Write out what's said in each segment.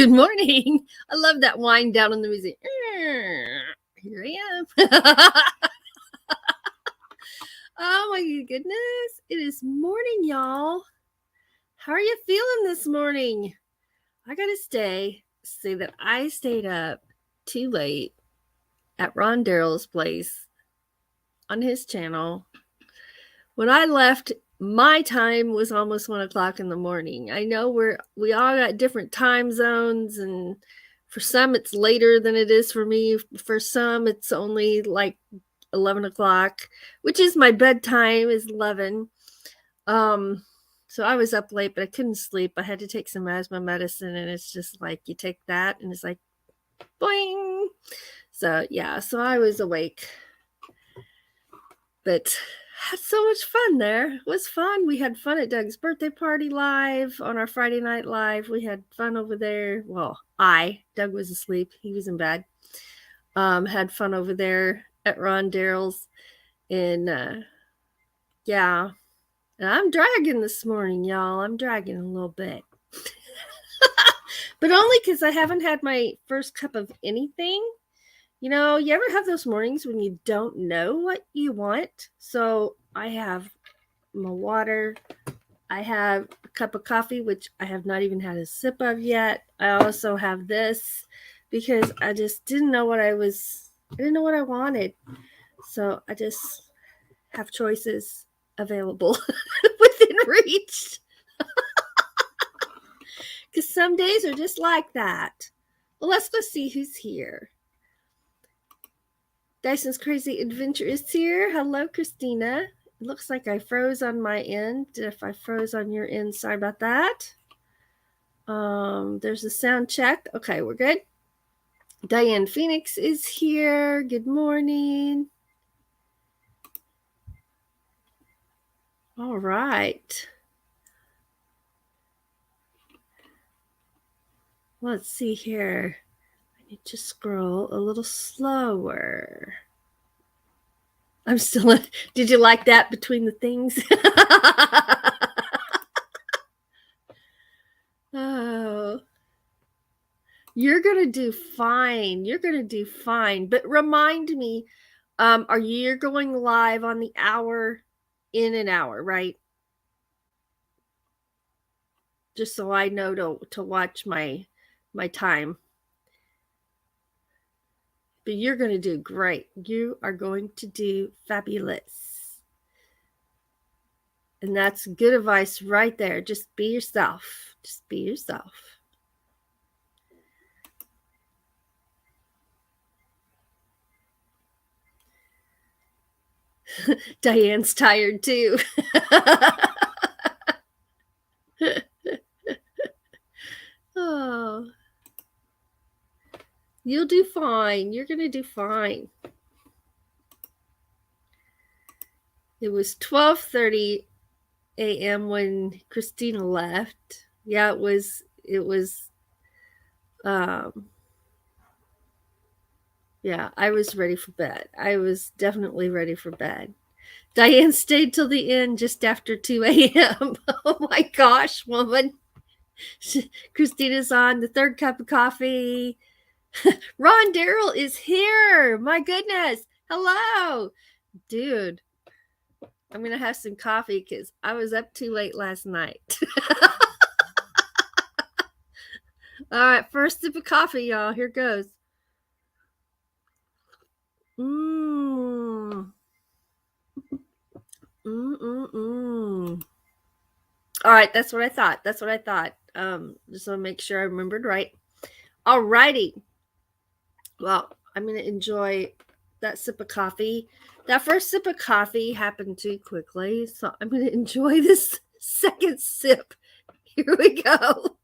Good morning. I love that wind down on the music. Here I am. Oh my goodness. It is morning, y'all. How are you feeling this morning? I gotta say that I stayed up too late at Ron Darrell's place on his channel. When I left, my time was almost 1 o'clock in the morning. I know we all got different time zones, and for some it's later than it is for me. For some it's only like 11 o'clock, which is my bedtime is 11. So I was up late, but I couldn't sleep. I had to take some asthma medicine, and it's just like you take that and it's like boing. So yeah, so I was awake. But had so much fun there. It was fun. We had fun at Doug's birthday party live on our Friday night live. We had fun over there. Well, Doug was asleep. He was in bed. Had fun over there at Ron Darrell's. And yeah. And I'm dragging this morning, y'all. I'm dragging a little bit. But only because I haven't had my first cup of anything. You know, you ever have those mornings when you don't know what you want? So I have my water. I have a cup of coffee, which I have not even had a sip of yet. I also have this because I just didn't know what I didn't know what I wanted. So I just have choices available within reach. Because some days are just like that. Well, let's go see who's here. Dyson's Crazy Adventure is here. Hello, Christina. It looks like I froze on my end. If I froze on your end, sorry about that. There's a sound check. Okay, we're good. Diane Phoenix is here. Good morning. All right. Let's see here. I need to scroll a little slower. I'm still. Did you like that between the things? Oh. You're going to do fine. You're going to do fine. But remind me, you're going live on the hour in an hour, right? Just so I know to watch my time. But you're going to do great. You are going to do fabulous. And that's good advice right there. Just be yourself. Just be yourself. Diane's tired too. Oh. You'll do fine. You're going to do fine. It was 12:30 a.m. when Christina left. Yeah, it was yeah, I was ready for bed. I was definitely ready for bed. Diane stayed till the end just after 2 a.m. Oh my gosh, woman. Christina's on the third cup of coffee. Ron Darrell is here. My goodness. Hello. Dude, I'm going to have some coffee because I was up too late last night. All right, first sip of coffee, y'all. Here goes. All right, that's what I thought. Just want to make sure I remembered right. All righty. Well, I'm going to enjoy that sip of coffee. That first sip of coffee happened too quickly, so I'm going to enjoy this second sip. Here we go.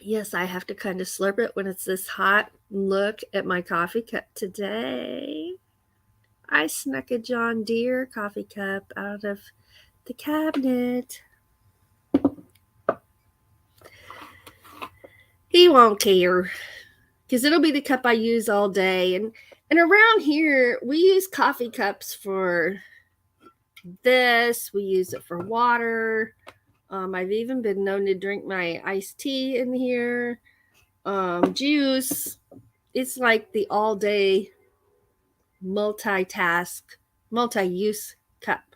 Yes, I have to kind of slurp it when it's this hot. Look at my coffee cup today. I snuck a John Deere coffee cup out of the cabinet. He won't care because it'll be the cup I use all day. And around here, we use coffee cups for this. We use it for water. I've even been known to drink my iced tea in here. Juice. It's like the all-day multitask, multi-use cup.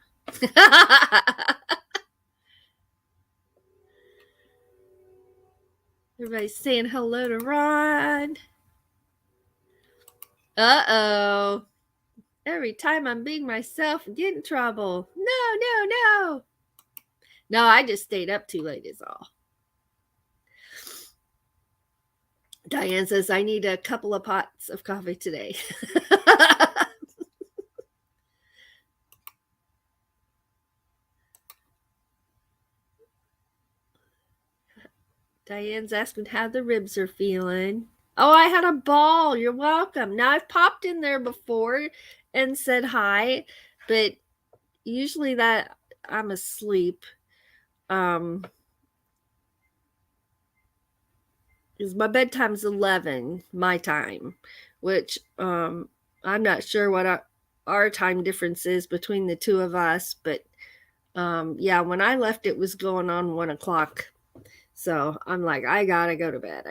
Everybody's saying hello to Ron. Uh-oh. Every time I'm being myself, I get in trouble. No. No, I just stayed up too late is all. Diane says, I need a couple of pots of coffee today. Diane's asking how the ribs are feeling. Oh, I had a ball. You're welcome. Now, I've popped in there before and said hi, but usually that I'm asleep. Because my bedtime's 11 my time, which I'm not sure what our time difference is between the two of us, but yeah, when I left it was going on 1 o'clock. So I'm like, I gotta go to bed.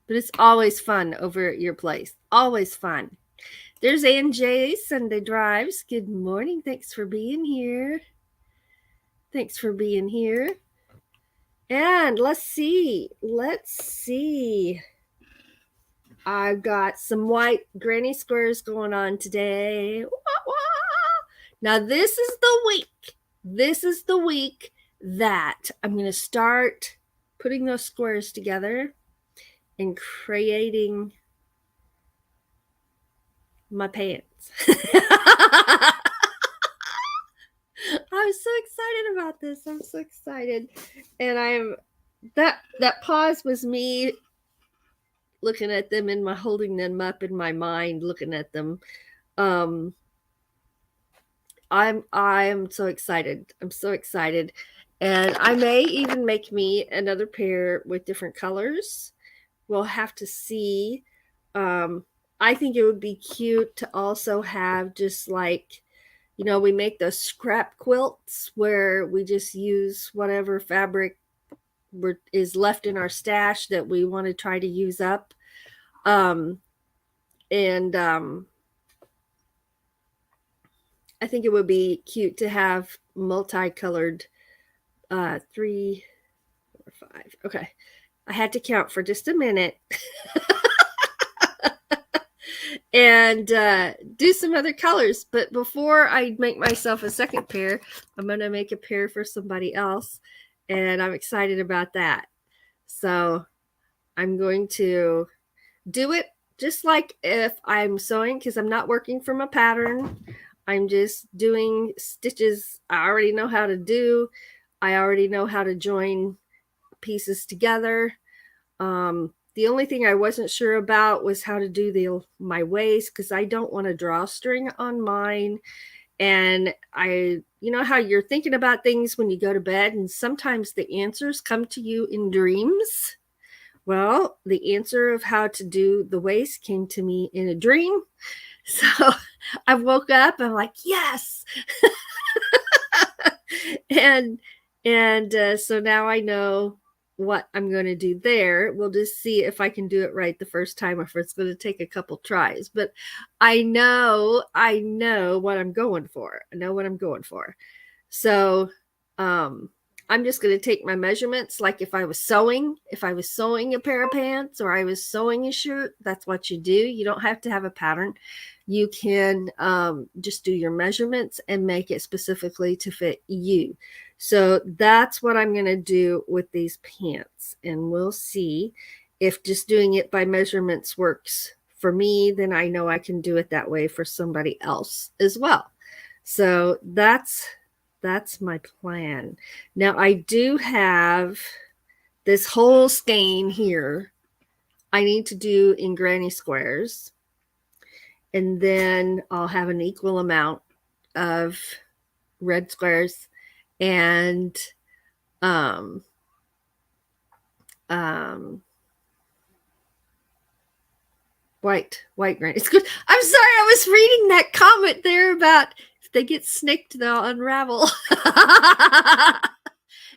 But it's always fun over at your place. Always fun. There's Ann J. Sunday Drives. Good morning. Thanks for being here. And let's see. I've got some white granny squares going on today. Now, this is the week that I'm going to start putting those squares together and creating my pants. I'm so excited about this. I'm so excited. And that pause was me looking at them and holding them up in my mind, looking at them. I'm so excited. I'm so excited. And I may even make me another pair with different colors. We'll have to see. I think it would be cute to also have just like, we make those scrap quilts where we just use whatever fabric is left in our stash that we want to try to use up. I think it would be cute to have multicolored 3, 4, 5. Okay. I had to count for just a minute. And do some other colors. But before I make myself a second pair, I'm going to make a pair for somebody else. And I'm excited about that. So I'm going to do it just like if I'm sewing, because I'm not working from a pattern. I'm just doing stitches I already know how to do. I already know how to join pieces together. The only thing I wasn't sure about was how to do my waist, because I don't want a drawstring on mine. And you know how you're thinking about things when you go to bed, and sometimes the answers come to you in dreams. Well, the answer of how to do the waist came to me in a dream. So I woke up, I'm like, yes. and so now I know what I'm going to do there. We'll just see if I can do it right the first time, or if it's going to take a couple tries. But I know what I'm going for. So I'm just going to take my measurements. Like if I was sewing a pair of pants, or I was sewing a shirt, that's what you do. You don't have to have a pattern. You can just do your measurements and make it specifically to fit you. So that's what I'm going to do with these pants. And we'll see if just doing it by measurements works for me. Then I know I can do it that way for somebody else as well. So that's my plan. Now I do have this whole skein here I need to do in granny squares. And then I'll have an equal amount of red squares and white granny. It's good. I'm sorry, I was reading that comment there about if they get snicked, they'll unravel.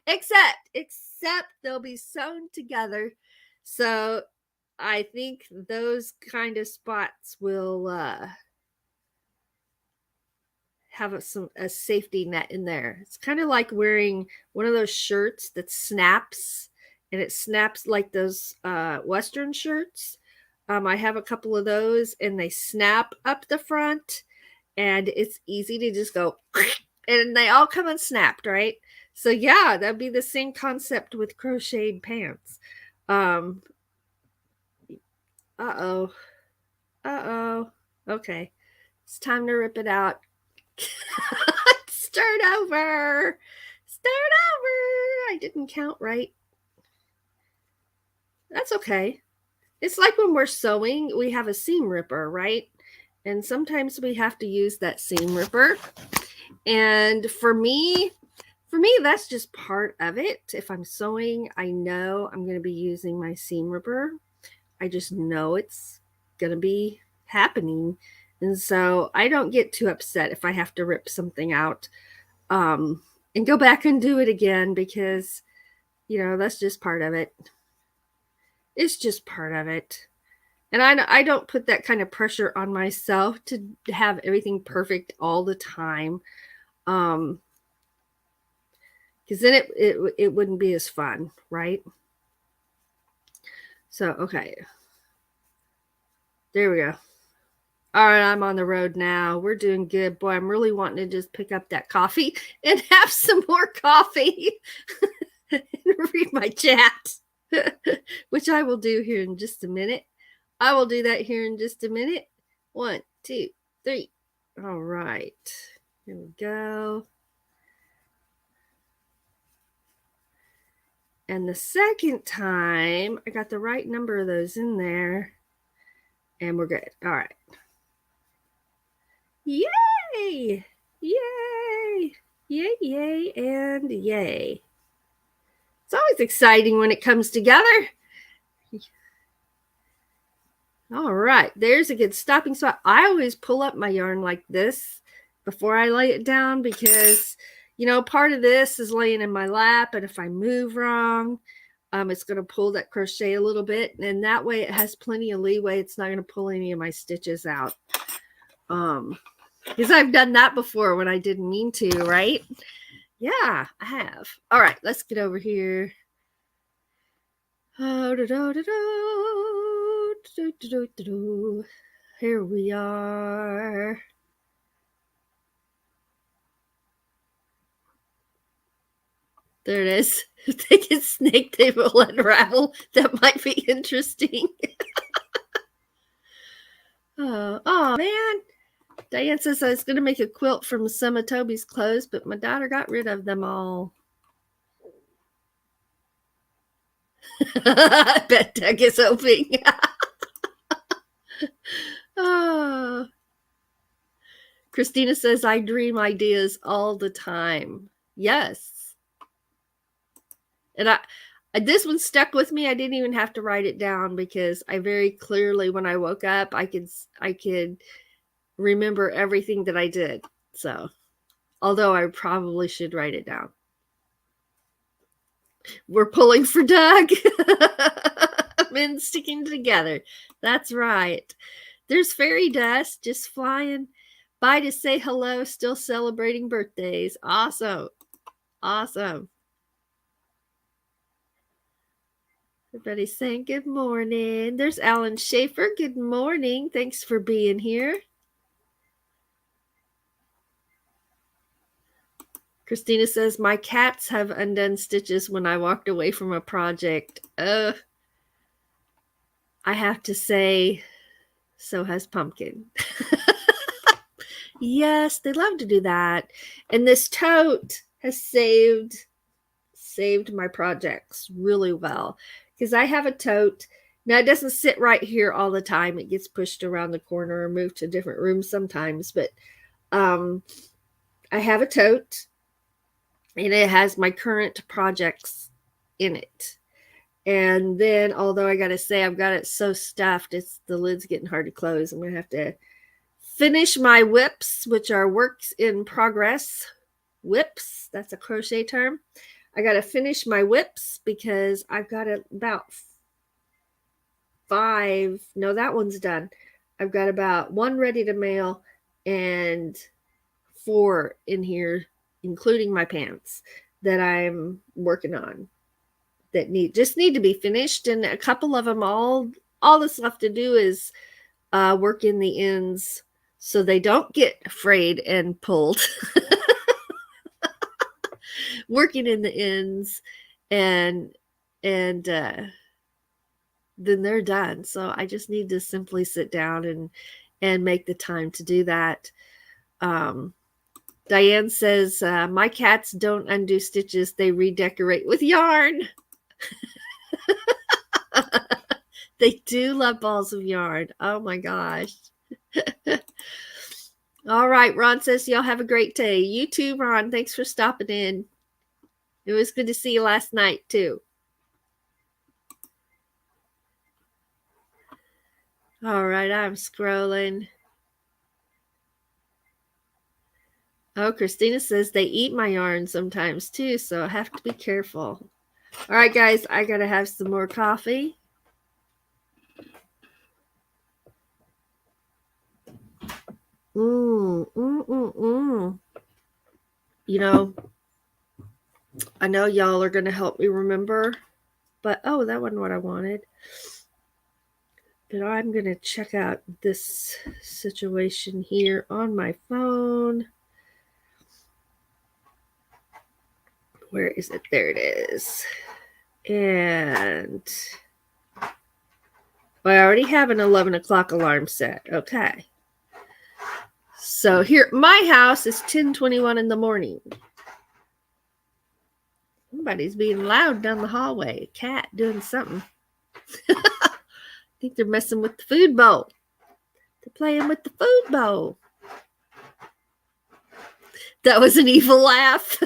Except they'll be sewn together. So I think those kind of spots will have a safety net in there. It's kind of like wearing one of those shirts that snaps, and it snaps like those Western shirts. I have a couple of those, and they snap up the front, and it's easy to just go, and they all come unsnapped, right? So yeah, that'd be the same concept with crocheted pants. Uh-oh. Okay. It's time to rip it out. Start over. I didn't count right. That's okay. It's like when we're sewing, we have a seam ripper, right? And sometimes we have to use that seam ripper. And for me, that's just part of it. If I'm sewing, I know I'm going to be using my seam ripper. I just know it's going to be happening. And so I don't get too upset if I have to rip something out and go back and do it again, because, that's just part of it. It's just part of it. And I don't put that kind of pressure on myself to have everything perfect all the time. Because then it wouldn't be as fun, right? So, okay. There we go. All right, I'm on the road now. We're doing good. Boy, I'm really wanting to just pick up that coffee and have some more coffee and read my chat, which I will do here in just a minute. I will do that here in just a minute. 1, 2, 3. All right. Here we go. And the second time, I got the right number of those in there. And we're good. All right. Yay! Yay! Yay, yay, and yay. It's always exciting when it comes together. All right, there's a good stopping spot. I always pull up my yarn like this before I lay it down because, part of this is laying in my lap, and if I move wrong, it's going to pull that crochet a little bit, and that way it has plenty of leeway. It's not going to pull any of my stitches out. Because I've done that before when I didn't mean to, right? Yeah, I have. All right, let's get over here. Here we are. There it is. If they get snaked, they will unravel. That might be interesting. Oh, man. Diane says I was going to make a quilt from some of Toby's clothes, but my daughter got rid of them all. I bet Doug is hoping. Oh. Christina says I dream ideas all the time. Yes. And this one stuck with me. I didn't even have to write it down because I very clearly, when I woke up, I could remember everything that I did. So, although I probably should write it down. We're pulling for Doug. Men sticking together. That's right. There's fairy dust just flying by to say hello, still celebrating birthdays. Awesome. Awesome. Everybody's saying good morning. There's Alan Schaefer. Good morning. Thanks for being here. Christina says, my cats have undone stitches when I walked away from a project. I have to say, so has Pumpkin. Yes, they love to do that. And this tote has saved my projects really well. Because I have a tote. Now, it doesn't sit right here all the time. It gets pushed around the corner or moved to different rooms sometimes. But I have a tote. And it has my current projects in it. And then, although I got to say, I've got it so stuffed, the lid's getting hard to close. I'm going to have to finish my whips, which are works in progress. Whips, that's a crochet term. I got to finish my whips because I've got about 5. No, that one's done. I've got about 1 ready to mail and 4 in here, including my pants, that I'm working on that need to be finished. And a couple of them, all that's left to do is work in the ends so they don't get frayed and pulled. Working in the ends, and then they're done. So I just need to simply sit down and make the time to do that. Diane says, my cats don't undo stitches, they redecorate with yarn. They do love balls of yarn. Oh my gosh. All right, Ron says, y'all have a great day. You too, Ron. Thanks for stopping in. It was good to see you last night too. All right, I'm scrolling. Oh, Christina says they eat my yarn sometimes too, so I have to be careful. All right, guys, I got to have some more coffee. You know, I know y'all are going to help me remember, but oh, that wasn't what I wanted. But I'm going to check out this situation here on my phone. Where is it? There it is. And I already have an 11 o'clock alarm set. Okay. So here, my house is 10:21 in the morning. Somebody's being loud down the hallway. A cat doing something. I think they're messing with the food bowl. They're playing with the food bowl. That was an evil laugh.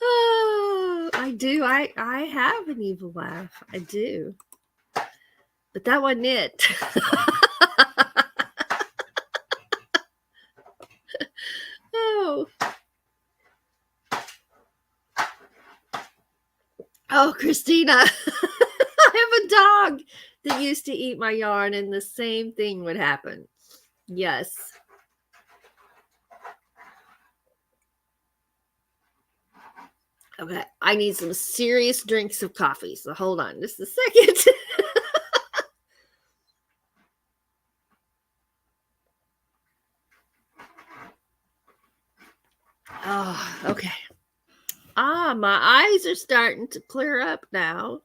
Oh, I do. I have an evil laugh. I do. But that wasn't it. Oh, Christina. I have a dog that used to eat my yarn, and the same thing would happen. Yes. Okay, I need some serious drinks of coffee, so hold on just a second. Oh, okay. My eyes are starting to clear up now.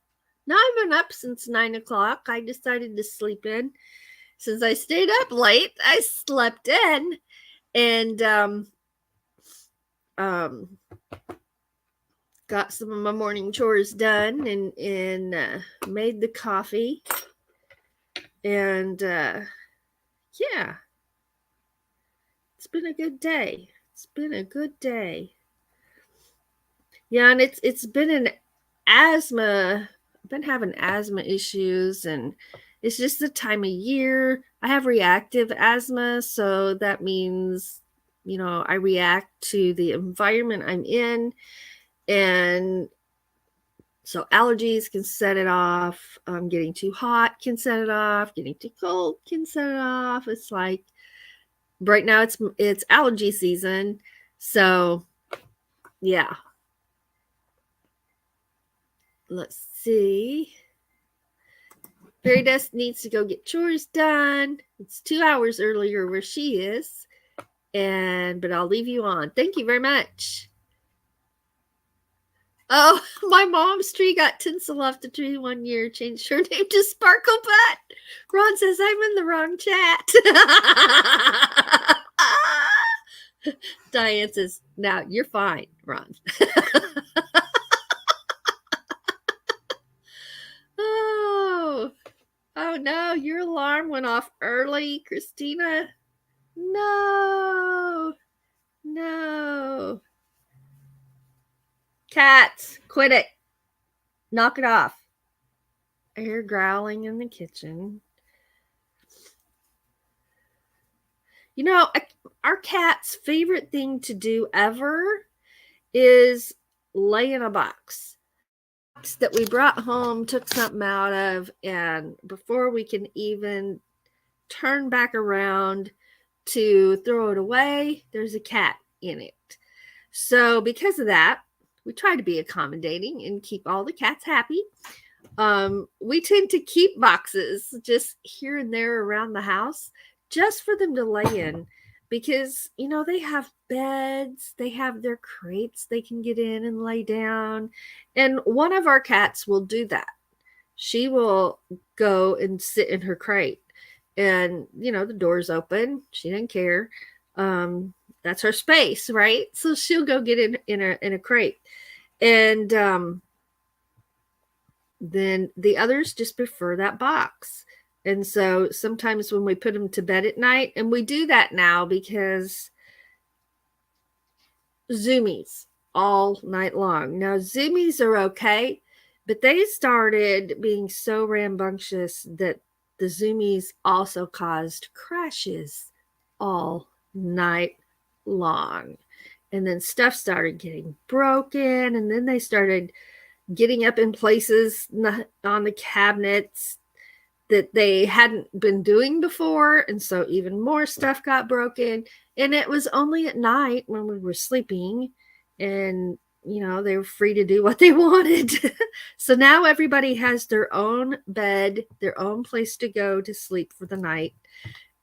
Now I've been up since 9 o'clock. I decided to sleep in. Since I stayed up late, I slept in and got some of my morning chores done and made the coffee. And yeah, it's been a good day. It's been a good day. Yeah, and it's been an asthma. I've been having asthma issues, and it's just the time of year. I have reactive asthma, so that means, I react to the environment I'm in, and so allergies can set it off. Getting too hot can set it off. Getting too cold can set it off. It's like right now it's allergy season, so yeah. Let's see. Fairy Dust needs to go get chores done. It's 2 hours earlier where she is. But I'll leave you on. Thank you very much. Oh, my mom's tree got tinsel off the tree one year. Changed her name to Sparkle Butt. Ron says I'm in the wrong chat. Diane says, now you're fine, Ron. Oh no, your alarm went off early, Christina. No. Cats, quit it. Knock it off. I hear growling in the kitchen. You know, our cat's favorite thing to do ever is lay in a box that we brought home, took something out of, and before we can even turn back around to throw it away, there's a cat in it. So, because of that, we try to be accommodating and keep all the cats happy. We tend to keep boxes just here and there around the house just for them to lay in because, you know, they have beds, they have their crates they can get in and lay down. And one of our cats will do that. She will go and sit in her crate. And, you know, the door's open. She didn't care. That's her space, right? So she'll go get in a crate. And then the others just prefer that box. And so sometimes when we put them to bed at night, and we do that now because zoomies all night long. Now, zoomies are okay, but they started being so rambunctious that the zoomies also caused crashes all night long. And then stuff started getting broken, and then they started getting up in places on the cabinets that they hadn't been doing before. And so even more stuff got broken. And it was only at night when we were sleeping and, you know, they were free to do what they wanted. So now everybody has their own bed, their own place to go to sleep for the night.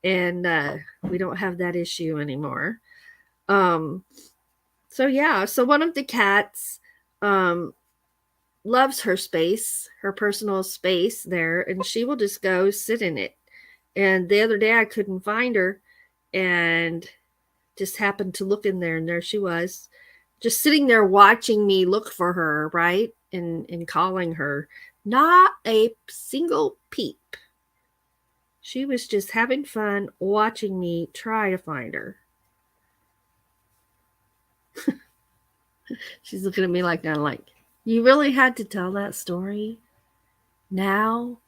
And we don't have that issue anymore. So yeah, so one of the cats loves her space, her personal space there, and she will just go sit in it. And the other day I couldn't find her and just happened to look in there, and there she was, just sitting there watching me look for her, right? And calling her. Not a single peep. She was just having fun watching me try to find her. She's looking at me like that, like, you really had to tell that story now?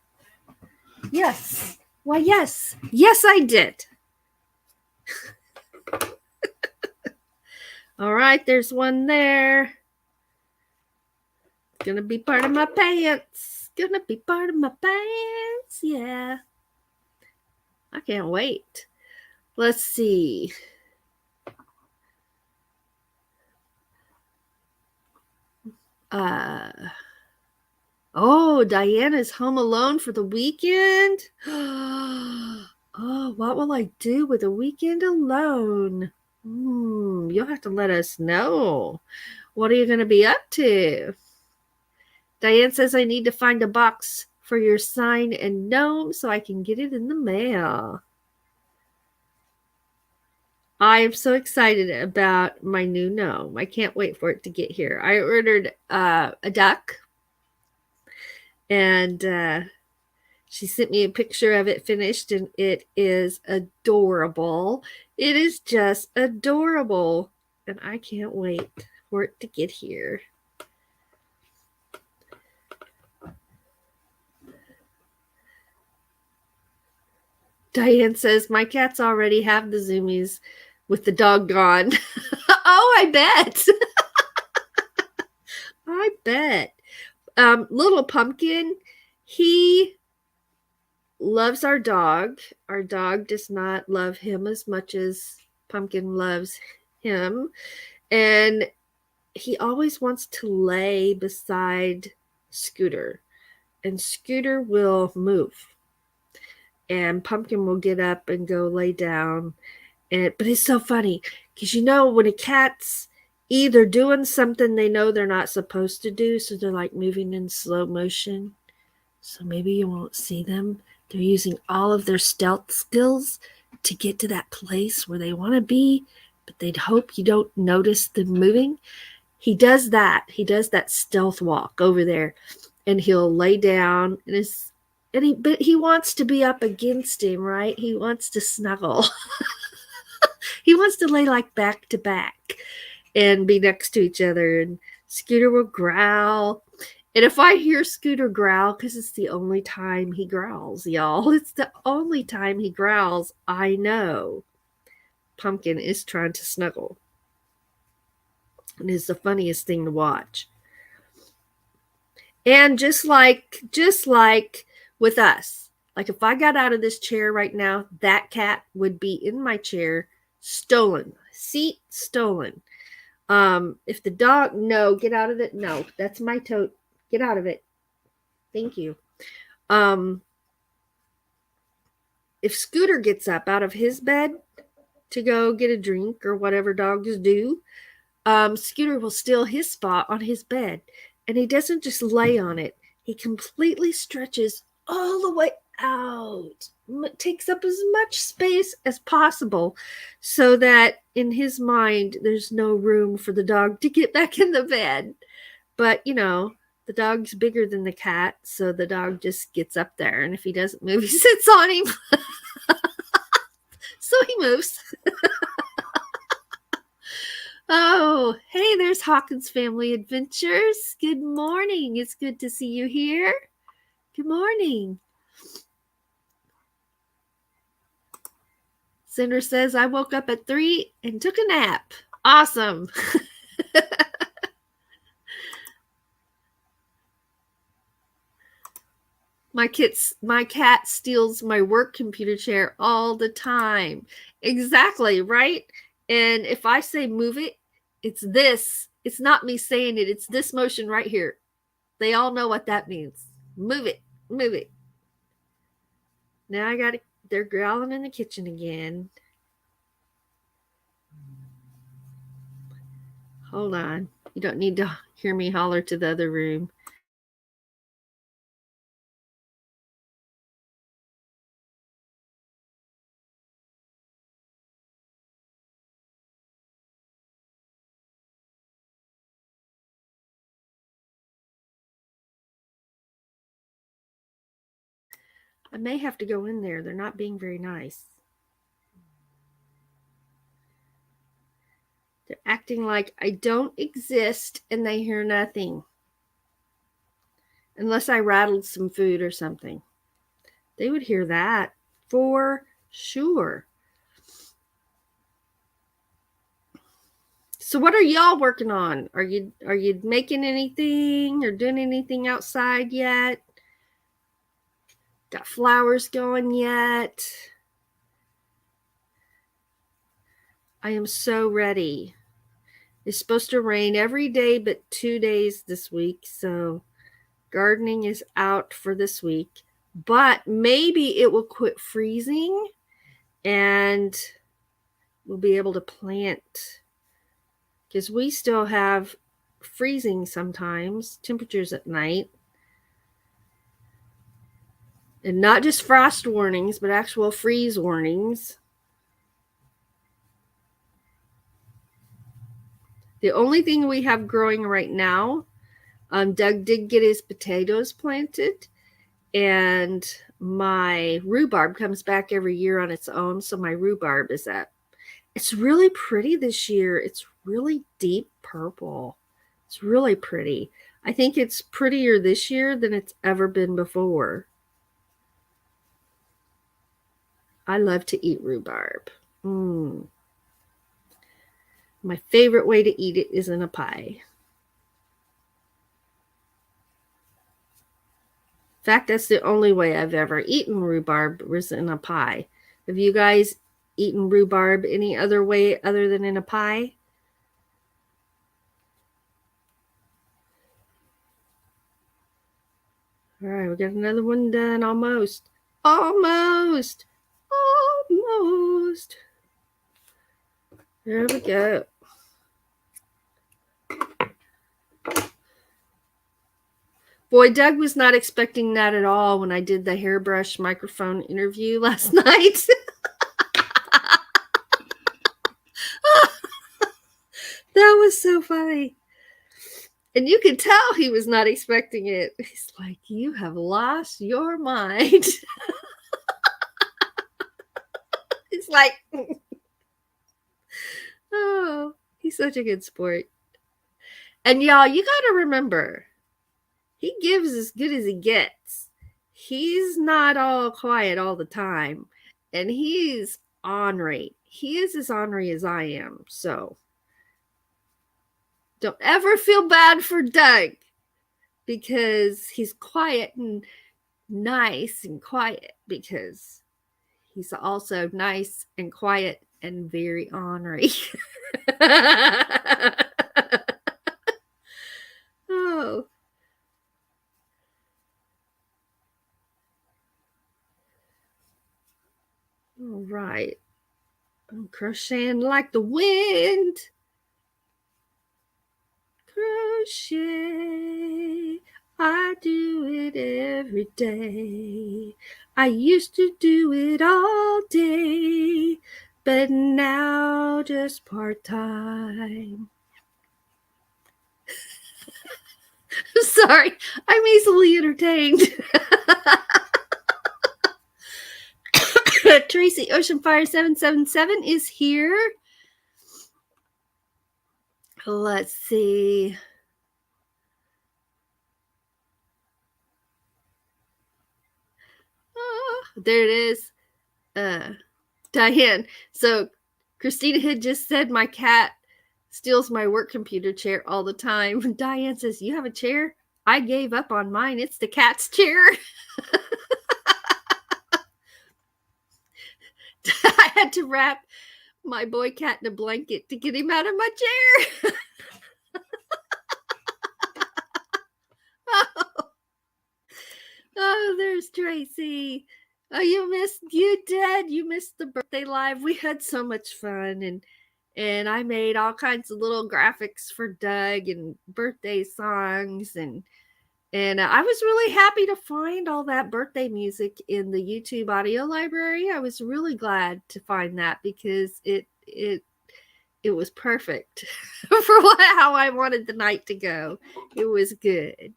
Yes. Why, yes. Yes, I did. All right, there's one there. Gonna be part of my pants. Gonna be part of my pants. Yeah. I can't wait. Let's see. Oh, Diana's home alone for the weekend. Oh, what will I do with a weekend alone? You'll have to let us know. What are you going to be up to? Diane says I need to find a box for your sign and gnome so I can get it in the mail. I am so excited about my new gnome. I can't wait for it to get here. I ordered a duck, and she sent me a picture of it finished, and it is adorable. It is just adorable, and I can't wait for it to get here. Diane says, my cats already have the zoomies with the dog gone. Oh, I bet. I bet. Little Pumpkin, he loves our dog. Our dog does not love him as much as Pumpkin loves him. And he always wants to lay beside Scooter. And Scooter will move. And Pumpkin will get up and go lay down. But it's so funny because, you know, when a cat's either doing something they know they're not supposed to do, so they're like moving in slow motion, so maybe you won't see them. They're using all of their stealth skills to get to that place where they want to be, but they'd hope you don't notice them moving. He does that. He does that stealth walk over there, and he'll lay down, but he wants to be up against him, right? He wants to snuggle. He wants to lay like back to back and be next to each other. And Scooter will growl. And if I hear Scooter growl, because it's the only time he growls, y'all, it's the only time he growls, I know Pumpkin is trying to snuggle. And it's the funniest thing to watch. And just like with us, like if I got out of this chair right now, that cat would be in my chair, stolen, seat stolen. If the dog, no, get out of it. No, that's my tote. Get out of it. Thank you. If Scooter gets up out of his bed to go get a drink or whatever dogs do, Scooter will steal his spot on his bed. And he doesn't just lay on it, he completely stretches all the way out, takes up as much space as possible so that in his mind there's no room for the dog to get back in the bed. But, you know, the dog's bigger than the cat, so the dog just gets up there, and if he doesn't move, he sits on him. So he moves. Oh, hey, there's Hawkins Family Adventures. Good morning. It's good to see you here. Good morning. Cinder says, I woke up at 3 and took a nap. Awesome. My cat steals my work computer chair all the time. Exactly, right? And if I say move it, it's this. It's not me saying it. It's this motion right here. They all know what that means. Move it. Move it. Now I got it. They're growling in the kitchen again. Hold on. You don't need to hear me holler to the other room. I may have to go in there. They're not being very nice. They're acting like I don't exist and they hear nothing. Unless I rattled some food or something. They would hear that for sure. So what are y'all working on? Are you making anything or doing anything outside yet? Got flowers going yet? I am so ready. It's supposed to rain every day but 2 days this week, so gardening is out for this week. But maybe it will quit freezing and we'll be able to plant, because we still have freezing sometimes, temperatures at night. And not just frost warnings, but actual freeze warnings. The only thing we have growing right now, Doug did get his potatoes planted, and my rhubarb comes back every year on its own, so my rhubarb is up. It's really pretty this year. It's really deep purple. It's really pretty. I think it's prettier this year than it's ever been before. I love to eat rhubarb. My favorite way to eat it is in a pie. In fact, that's the only way I've ever eaten rhubarb was in a pie. Have you guys eaten rhubarb any other way other than in a pie? All right, we got another one done almost. Almost. Almost. There we go. Boy, Doug was not expecting that at all when I did the hairbrush microphone interview last night. That was so funny. And you could tell he was not expecting it. He's like, you have lost your mind. It's like, oh, he's such a good sport. And y'all, you got to remember, he gives as good as he gets. He's not all quiet all the time, and he's ornery. He is as ornery as I am. So don't ever feel bad for Doug because he's quiet and nice and quiet, because he's also nice and quiet and very ornery. Oh. All right. I'm crocheting like the wind. Crochet. I do it every day. I used to do it all day, but now just part-time. Sorry, I'm easily entertained. Tracy Oceanfire 777 is here. Let's see. Oh, there it is. Diane. So Christina had just said my cat steals my work computer chair all the time. Diane says, you have a chair? I gave up on mine. It's the cat's chair. I had to wrap my boy cat in a blanket to get him out of my chair. Oh, there's Tracy. Oh, you missed the birthday live. We had so much fun, and I made all kinds of little graphics for Doug and birthday songs, and I was really happy to find all that birthday music in the YouTube audio library. I was really glad to find that because it was perfect for how I wanted the night to go. It was good.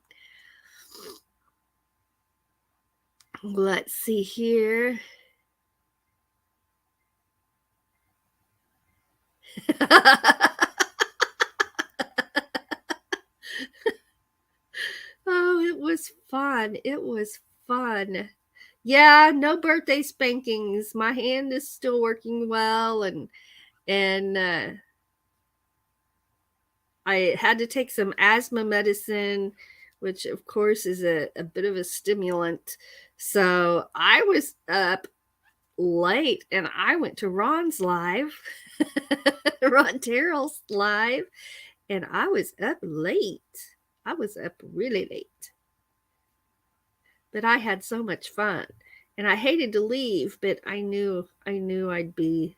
Let's see here. Oh, it was fun. It was fun. Yeah, no birthday spankings. My hand is still working well, and I had to take some asthma medicine, which of course is a bit of a stimulant. So I was up late and I went to Ron's live, Ron Terrell's live, and I was up late. I was up really late. But I had so much fun. And I hated to leave, but I knew I'd be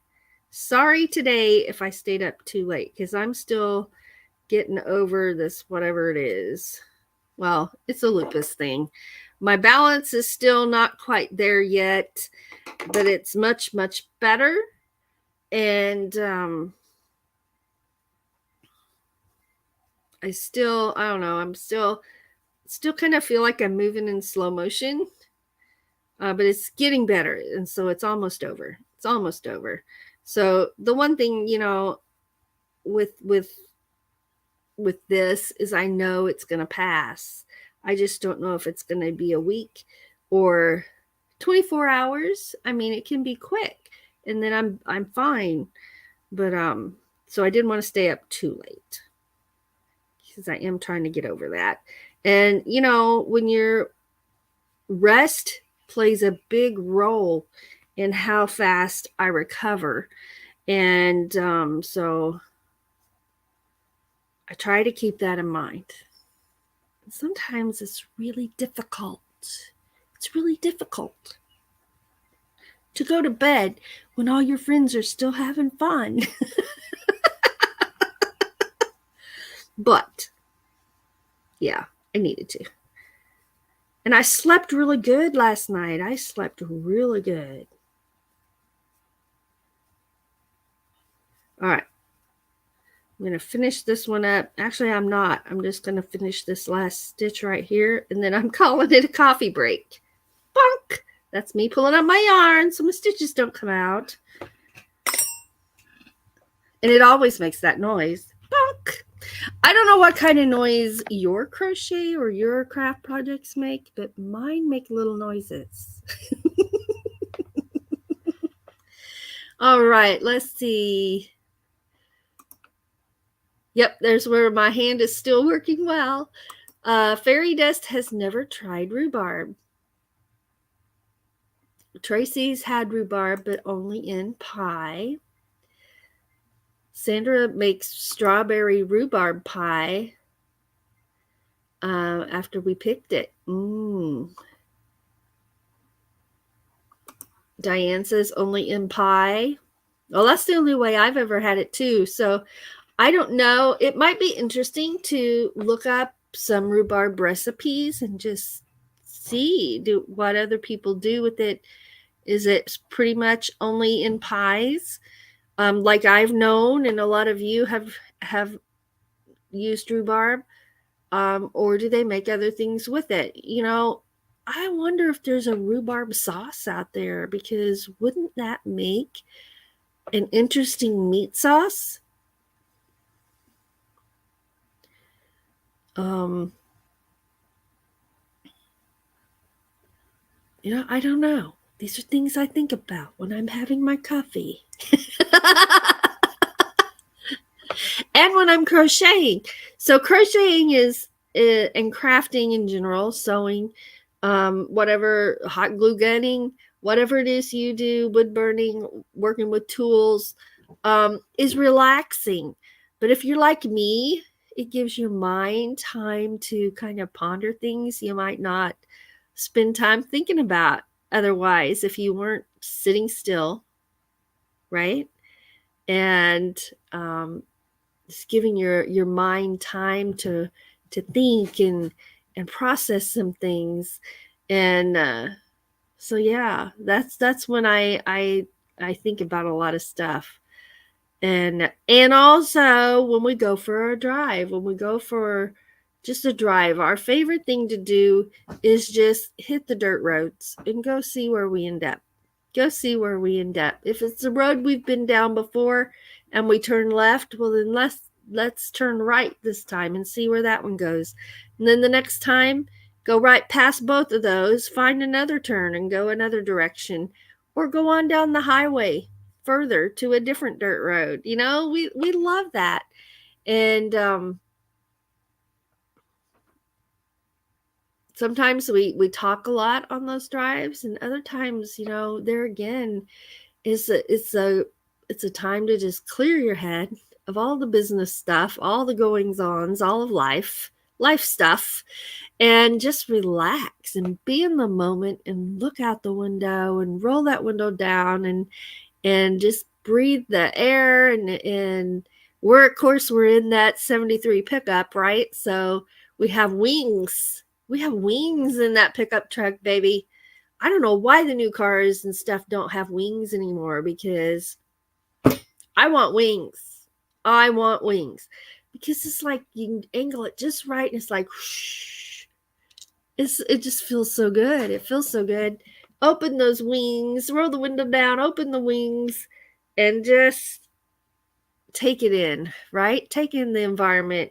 sorry today if I stayed up too late, because I'm still getting over this, whatever it is. Well, it's a lupus thing. My balance is still not quite there yet, but it's much, much better. And I don't know, I'm still kind of feel like I'm moving in slow motion, but it's getting better. And so it's almost over. It's almost over. So the one thing, with this is I know it's going to pass. I just don't know if it's going to be a week or 24 hours. I mean, it can be quick, and then I'm fine. But so I didn't want to stay up too late because I am trying to get over that. And when your rest plays a big role in how fast I recover, and so I try to keep that in mind. Sometimes it's really difficult. It's really difficult to go to bed when all your friends are still having fun. But, yeah, I needed to. And I slept really good last night. I slept really good. All right. I'm going to finish this one up. Actually, I'm not. I'm just going to finish this last stitch right here, and then I'm calling it a coffee break. Bonk! That's me pulling up my yarn so my stitches don't come out. And it always makes that noise. Bonk! I don't know what kind of noise your crochet or your craft projects make, but mine make little noises. All right, let's see. Yep, there's where my hand is still working well. Fairy Dust has never tried rhubarb. Tracy's had rhubarb, but only in pie. Sandra makes strawberry rhubarb pie after we picked it. Diane says only in pie. Well, that's the only way I've ever had it too. So I don't know. It might be interesting to look up some rhubarb recipes and just see what other people do with it. Is it pretty much only in pies? Like I've known, and a lot of you have used rhubarb, or do they make other things with it? You know, I wonder if there's a rhubarb sauce out there, because wouldn't that make an interesting meat sauce? I don't know. These are things I think about when I'm having my coffee. And when I'm crocheting. So crocheting is and crafting in general, sewing, whatever, hot glue gunning, whatever it is you do, wood burning, working with tools, is relaxing. But if you're like me, it gives your mind time to kind of ponder things you might not spend time thinking about otherwise if you weren't sitting still, right? And just giving your mind time to think and process some things. And so yeah, that's when I think about a lot of stuff. And also when we go for a drive, when we go for just a drive, our favorite thing to do is just hit the dirt roads and go see where we end up. Go see where we end up. If it's a road we've been down before and we turn left, well then let's turn right this time and see where that one goes. And then the next time, go right past both of those, find another turn and go another direction, or go on down the highway further to a different dirt road. We love that. And sometimes we talk a lot on those drives, and other times, there again it's a time to just clear your head of all the business stuff, all the goings-ons, all of life stuff, and just relax and be in the moment and look out the window and roll that window down and just breathe the air. And we're in that 73 pickup, right? So we have wings. We have wings in that pickup truck, baby. I don't know why the new cars and stuff don't have wings anymore, because I want wings. I want wings. Because it's like you can angle it just right, and it's like whoosh. It just feels so good. It feels so good. Open those wings, roll the window down, open the wings, and just take it in, right? Take in the environment.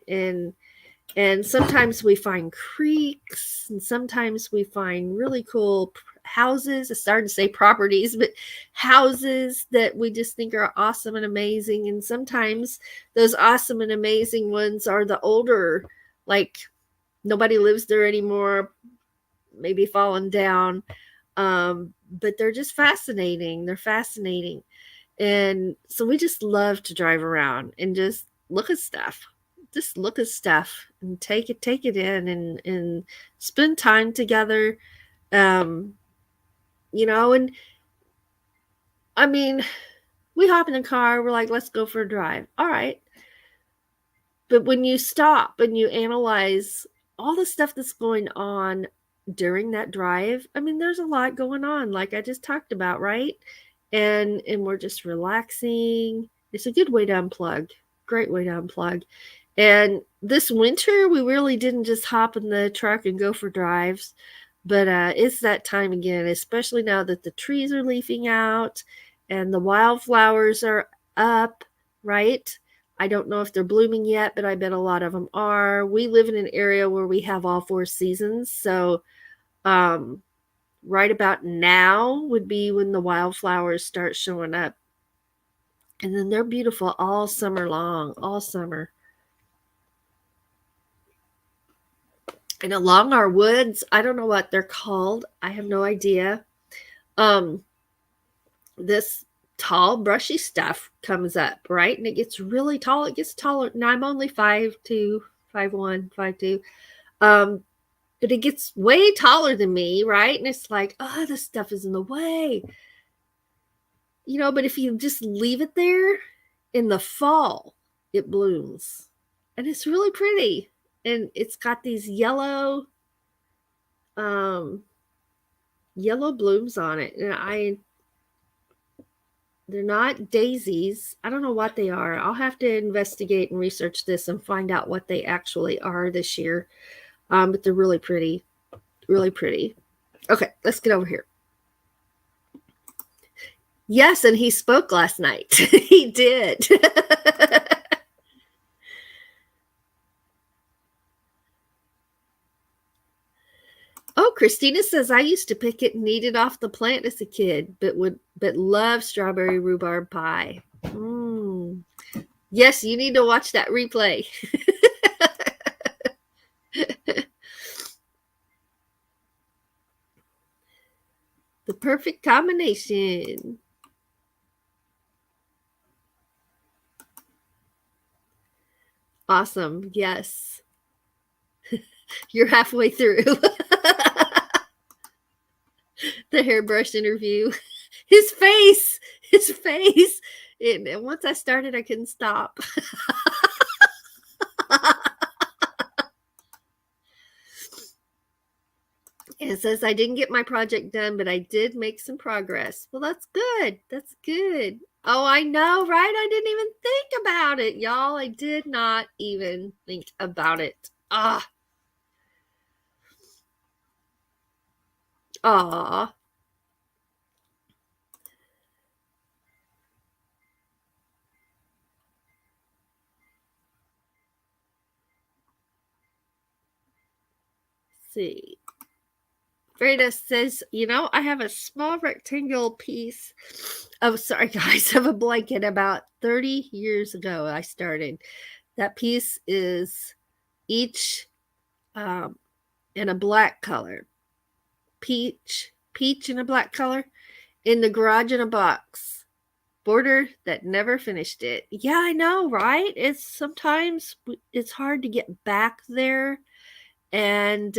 And sometimes we find creeks, and sometimes we find really cool houses. I started to say properties, but houses that we just think are awesome and amazing. And sometimes those awesome and amazing ones are the older, like nobody lives there anymore, maybe fallen down. But they're just fascinating. They're fascinating. And so we just love to drive around and just look at stuff. Just look at stuff and take it in and spend time together. And I mean, we hop in the car, we're like, let's go for a drive. All right. But when you stop and you analyze all the stuff that's going on during that drive, I mean, there's a lot going on, like I just talked about, right? And we're just relaxing. It's a good way to unplug. Great way to unplug. And this winter, we really didn't just hop in the truck and go for drives, but it's that time again, especially now that the trees are leafing out and the wildflowers are up, right? I don't know if they're blooming yet, but I bet a lot of them are. We live in an area where we have all 4 seasons, so right about now would be when the wildflowers start showing up. And then they're beautiful all summer long, all summer. And along our woods, I don't know what they're called. I have no idea. This tall, brushy stuff comes up, right? And it gets really tall. It gets taller. Now I'm only 5'2", 5'1", 5'2". But it gets way taller than me, right? And it's like, oh, this stuff is in the way. But if you just leave it there, in the fall, it blooms. And it's really pretty. And it's got these yellow blooms on it. And they're not daisies. I don't know what they are. I'll have to investigate and research this and find out what they actually are this year. But they're really pretty. Really pretty. Okay, let's get over here. Yes, and he spoke last night. He did. Oh, Christina says I used to pick it and eat it off the plant as a kid, but love strawberry rhubarb pie. Yes, you need to watch that replay. The perfect combination. Awesome. Yes. You're halfway through. The hairbrush interview. His face. And once I started, I couldn't stop. It says I didn't get my project done, but I did make some progress. Well, that's good. That's good. Oh, I know, right? I didn't even think about it, y'all. I did not even think about it. Ah. Aw. See. Freda says, I have a small rectangle piece of a blanket about 30 years ago I started. That piece is each in a black color. Peach in a black color, in the garage in a box. Border that never finished it. Yeah, I know, right? Sometimes it's hard to get back there, and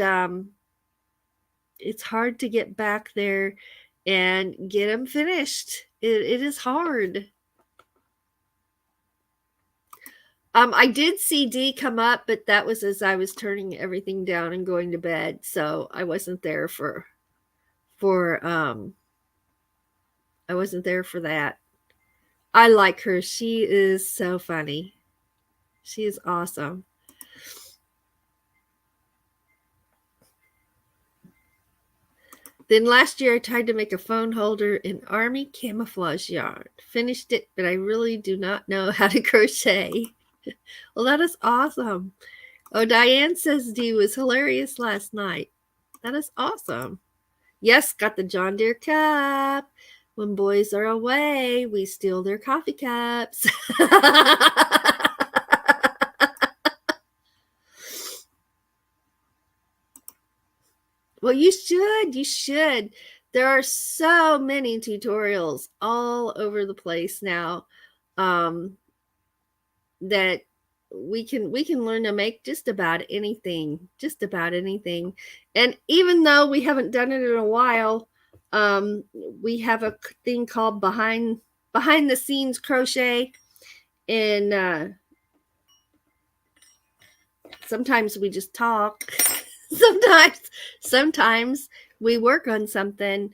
it's hard to get back there and get them finished. It is hard. I did see D come up, but that was as I was turning everything down and going to bed, so I wasn't there for I wasn't there for that. I like her. She is so funny. She is awesome. Then last year I tried to make a phone holder in army camouflage yarn. Finished it, but I really do not know how to crochet. Well, that is awesome. Oh, Diane says Dee was hilarious last night. That is awesome. Yes, got the John Deere cup. When boys are away, we steal their coffee cups. Well, you should. There are so many tutorials all over the place now that we can learn to make just about anything. And even though we haven't done it in a while, we have a thing called behind the scenes crochet, and sometimes we just talk. sometimes we work on something,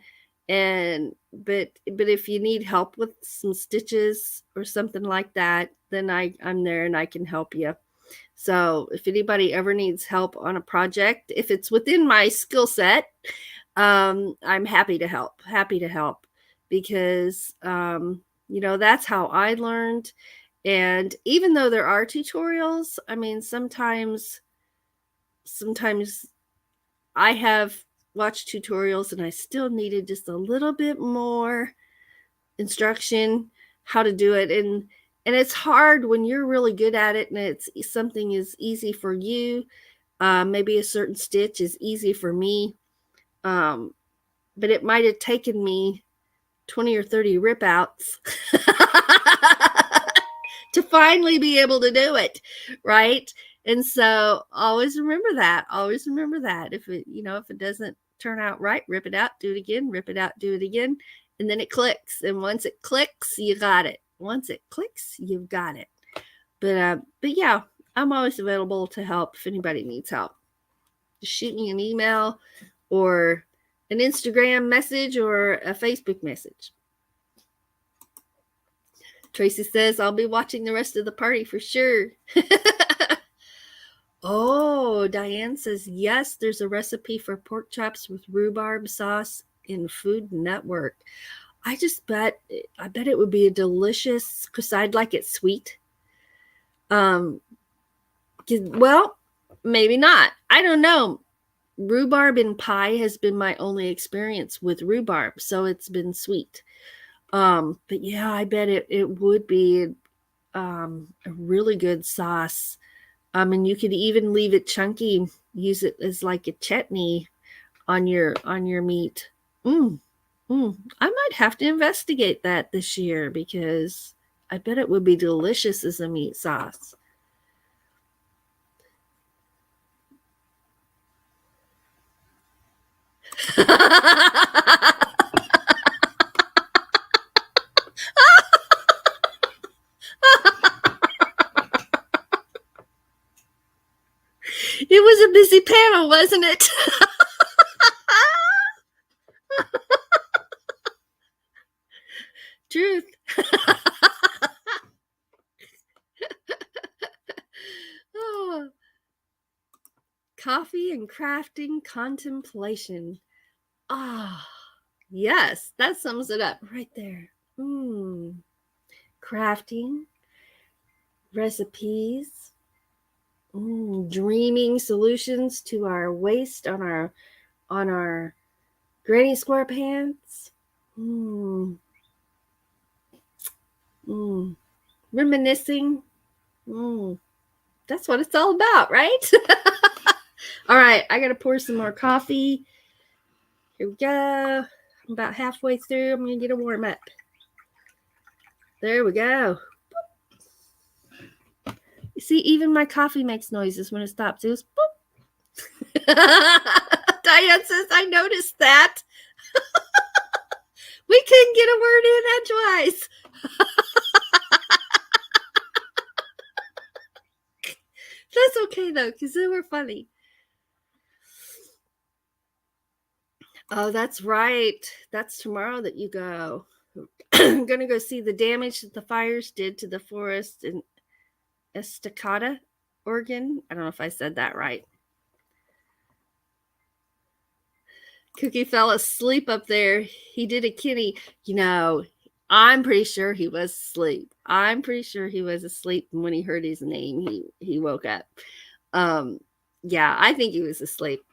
but if you need help with some stitches or something like that, then I'm there and I can help you. So if anybody ever needs help on a project, if it's within my skill set, I'm happy to help because that's how I learned. And even though there are tutorials, I mean, sometimes I have watched tutorials and I still needed just a little bit more instruction how to do it. And it's hard when you're really good at it and it's something is easy for you. Maybe a certain stitch is easy for me. But it might have taken me 20 or 30 rip outs to finally be able to do it, right? And so always remember that. Always remember that. If it doesn't turn out right, rip it out, do it again, rip it out, do it again, and then it clicks. And once it clicks, you got it. Once it clicks, you've got it. But yeah, I'm always available to help if anybody needs help. Just shoot me an email or an Instagram message or a Facebook message. Tracy says, I'll be watching the rest of the party for sure. Oh, Diane says, yes, there's a recipe for pork chops with rhubarb sauce in Food Network. I bet it would be a delicious, because I'd like it sweet. Well, maybe not. I don't know. Rhubarb in pie has been my only experience with rhubarb, so it's been sweet. But yeah, I bet it would be a really good sauce. And you could even leave it chunky, use it as like a chutney on your meat. I might have to investigate that this year because I bet it would be delicious as a meat sauce. It was a busy panel, wasn't it? Truth. Oh. Coffee and crafting contemplation. Ah, yes, that sums it up right there. Crafting, recipes, dreaming solutions to our waste on our granny square pants. Reminiscing. That's what it's all about, right? All right, I gotta pour some more coffee. Here we go. I'm about halfway through. I'm gonna get a warm up. There we go. You see, even my coffee makes noises when it stops. It was boop. Diane says, I noticed that. We couldn't get a word in edgewise. That's okay, though, because they were funny. Oh, that's right. That's tomorrow that you go. I'm going to go see the damage that the fires did to the forest in Estacada, Oregon. I don't know if I said that right. Cookie fell asleep up there. He did a kitty. I'm pretty sure he was asleep. I'm pretty sure he was asleep. And when he heard his name, he woke up. Yeah, I think he was asleep.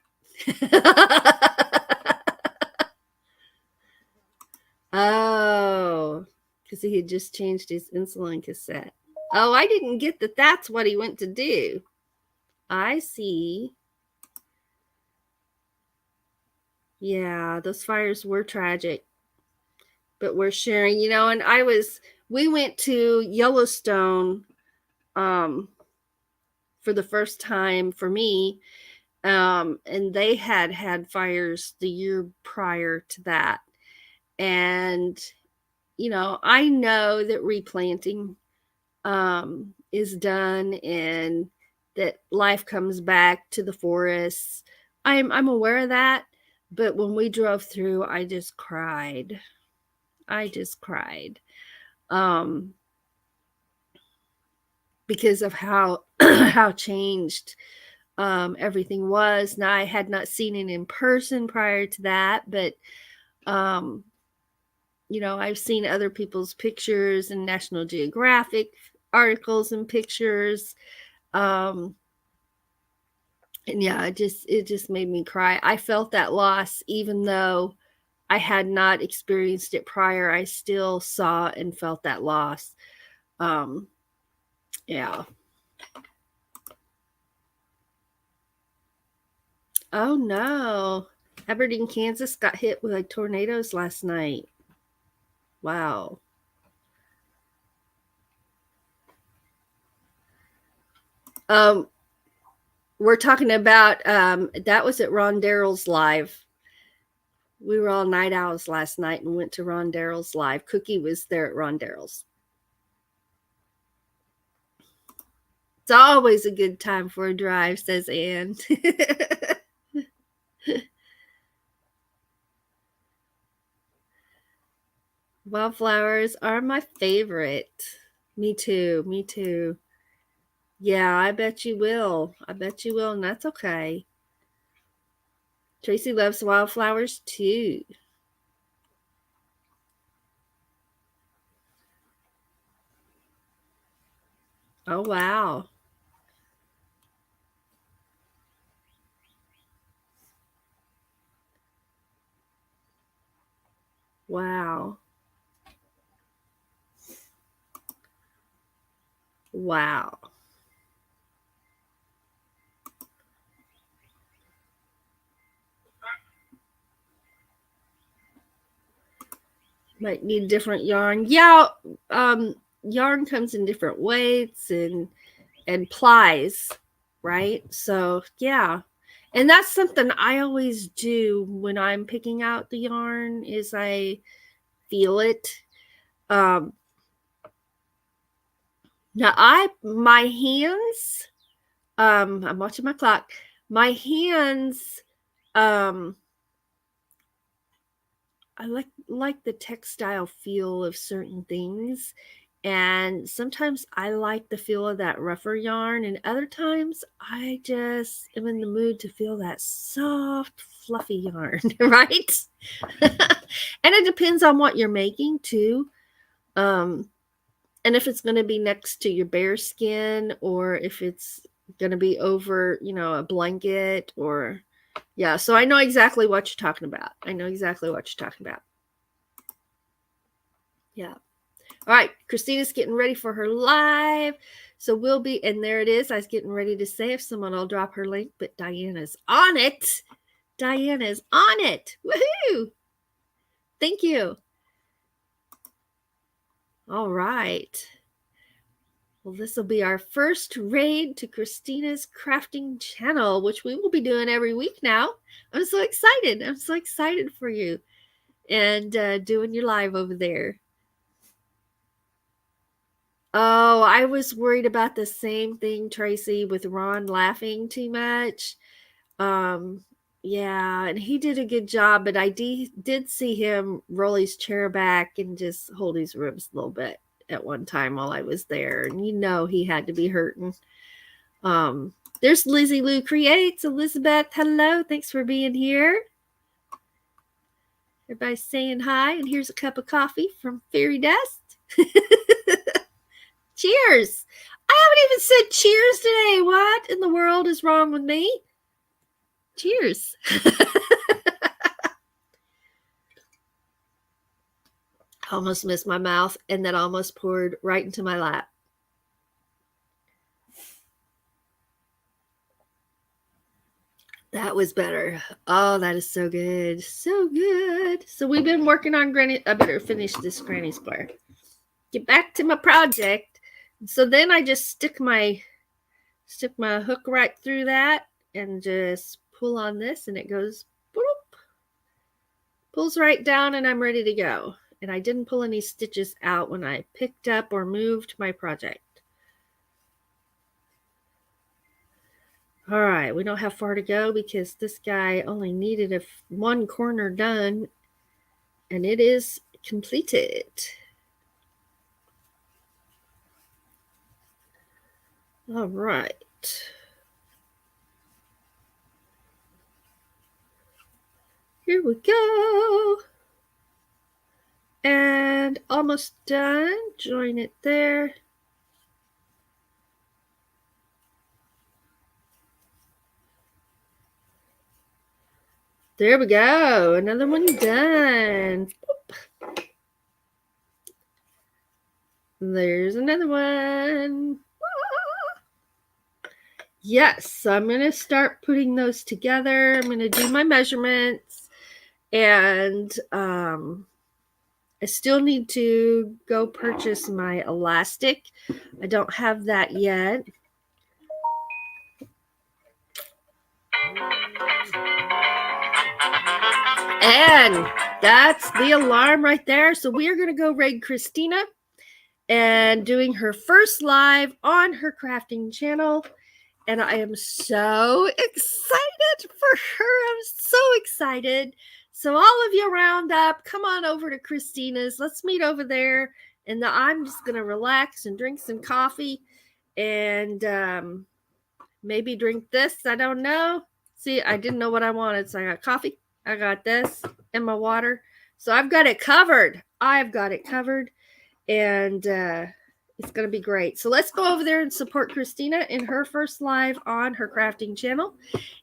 Oh, because he had just changed his insulin cassette. Oh, I didn't get that that's what he went to do. I see. Yeah, those fires were tragic. But we're sharing, and we went to Yellowstone for the first time for me. And they had fires the year prior to that. And, I know that replanting is done and that life comes back to the forests. I'm aware of that. But when we drove through, I just cried. Because of how how changed everything was. Now, I had not seen it in person prior to that, but I've seen other people's pictures in National Geographic articles and pictures. And yeah, it just made me cry. I felt that loss even though I had not experienced it prior. I still saw and felt that loss. Yeah. Oh no. Aberdeen, Kansas got hit with like tornadoes last night. Wow. We're talking about that was at Ron Darrell's live. We were all night owls last night and went to Ron Darrell's live. Cookie was there at Ron Darrell's. It's always a good time for a drive, says Anne. Wildflowers are my favorite. Me too. Me too. Yeah, I bet you will. I bet you will, and that's okay. Tracy loves wildflowers too. Oh, wow. Wow. Wow. Might need different yarn. Yeah, yarn comes in different weights and plies, right? So yeah. And that's something I always do when I'm picking out the yarn is I feel it. Um Now my hands, I'm watching my clock. My hands, um I like the textile feel of certain things. And sometimes I like the feel of that rougher yarn, and other times I just am in the mood to feel that soft, fluffy yarn, right? And it depends on what you're making too. Um, and if it's going to be next to your bear skin, or if it's going to be over, a blanket, or yeah. So I know exactly what you're talking about. I know exactly what you're talking about. Yeah. All right, Christina's getting ready for her live. So we'll be, and there it is. I was getting ready to say if someone will drop her link, but Diana's on it. Diana's on it. Woohoo! Thank you. All right. Well, this will be our first raid to Christina's crafting channel, which we will be doing every week now. I'm so excited. I'm so excited for you and doing your live over there. Oh, I was worried about the same thing, Tracy, with Ron laughing too much. Um, yeah, and he did a good job, but I did see him roll his chair back and just hold his ribs a little bit at one time while I was there. And he had to be hurting. There's Lizzie Lou Creates. Elizabeth, hello. Thanks for being here. Everybody's saying hi, and here's a cup of coffee from Fairy Dust. Cheers. I haven't even said cheers today. What in the world is wrong with me? Cheers. Almost missed my mouth, and that almost poured right into my lap. That was better. Oh, that is so good. So good. So we've been working on Granny. I better finish this Granny Square. Get back to my project. So then I just stick my hook right through that and just pull on this, and it goes boop, pulls right down, and I'm ready to go. And I didn't pull any stitches out when I picked up or moved my project. All right, we don't have far to go because this guy only needed one corner done, and it is completed. All right. Here we go. And almost done. Join it there. There we go. Another one done. There's another one. Yes, so I'm going to start putting those together. I'm going to do my measurements, and I still need to go purchase my elastic. I don't have that yet. And that's the alarm right there. So we are going to go raid Christina and doing her first live on her crafting channel. And I am so excited for her. I'm so excited. So all of you round up, come on over to Christina's. Let's meet over there. And I'm just going to relax and drink some coffee and maybe drink this. I don't know. See, I didn't know what I wanted. So I got coffee. I got this and my water. So I've got it covered. And it's going to be great. So let's go over there and support Christina in her first live on her crafting channel.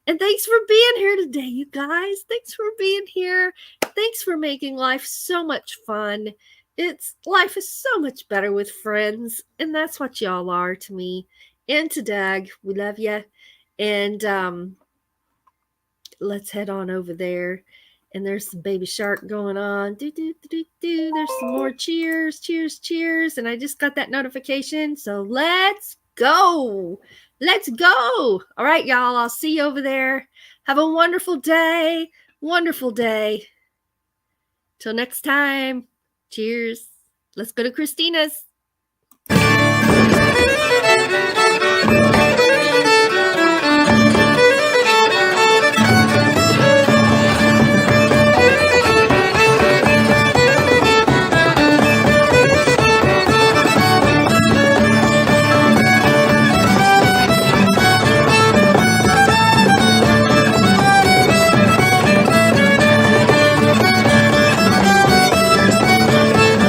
And thanks for being here today, you guys. Thanks for being here. Thanks for making life so much fun. Life is so much better with friends. And that's what y'all are to me and to Doug. We love you. And let's head on over there. And there's some baby shark going on. There's some more cheers, cheers, cheers. And I just got that notification. So let's go. Let's go. All right, y'all. I'll see you over there. Have a wonderful day. Wonderful day. Till next time. Cheers. Let's go to Christina's.